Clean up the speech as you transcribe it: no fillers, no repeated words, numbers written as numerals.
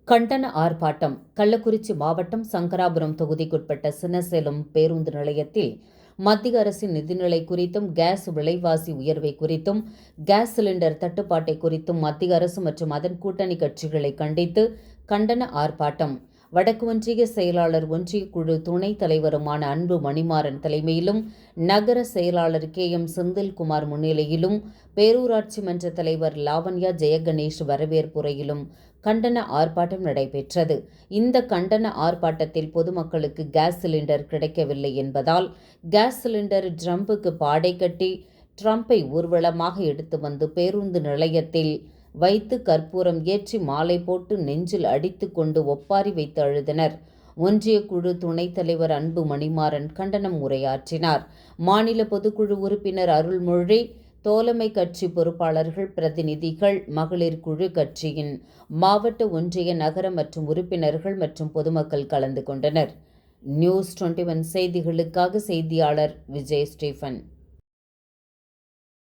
கண்டன ஆர்ப்பாட்டம் கள்ளக்குறிச்சி மாவட்டம் சங்கராபுரம் தொகுதிக்குட்பட்ட சின்னசேலம் பேருந்து நிலையத்தில் மத்திய அரசின் நிதிநிலை குறித்தும் கேஸ் விலைவாசி உயர்வை குறித்தும் கேஸ் சிலிண்டர் தட்டுப்பாட்டை குறித்தும் மத்திய அரசு மற்றும் அதன் கூட்டணி கட்சிகளை கண்டித்து கண்டன ஆர்ப்பாட்டம் வடக்கு ஒன்றிய செயலாளர் ஒன்றிய குழு துணைத் தலைவருமான அன்பு மணிமாறன் தலைமையிலும் நகர செயலாளர் KM செந்தில்குமார் முன்னிலையிலும் பேரூராட்சி மன்ற தலைவர் லாவண்யா ஜெயகணேஷ் வரவேற்புரையிலும் கண்டன ஆர்ப்பாட்டம் நடைபெற்றது. இந்த கண்டன ஆர்ப்பாட்டத்தில் பொதுமக்களுக்கு கேஸ் சிலிண்டர் கிடைக்கவில்லை என்பதால் கேஸ் சிலிண்டர் ட்ரம்புக்கு பாடை கட்டி ட்ரம்பை ஊர்வலமாக எடுத்து வந்து பேருந்து நிலையத்தில் வைத்து கற்பூரம் ஏற்றி மாலை போட்டு நெஞ்சில் அடித்து கொண்டு ஒப்பாரி வைத்து அழுதனர். ஒன்றிய குழு துணைத் தலைவர் அன்பு மணிமாறன் கண்டனம் உரையாற்றினார். மாநில பொதுக்குழு உறுப்பினர் அருள்மொழி, தோழமை கட்சி பொறுப்பாளர்கள், பிரதிநிதிகள், மகளிர் குழு கட்சியின் மாவட்ட, ஒன்றிய, நகர மற்றும் உறுப்பினர்கள் மற்றும் பொதுமக்கள் கலந்து கொண்டனர். நியூஸ் 21 செய்திகளுக்காக செய்தியாளர் விஜய் ஸ்டீபன்.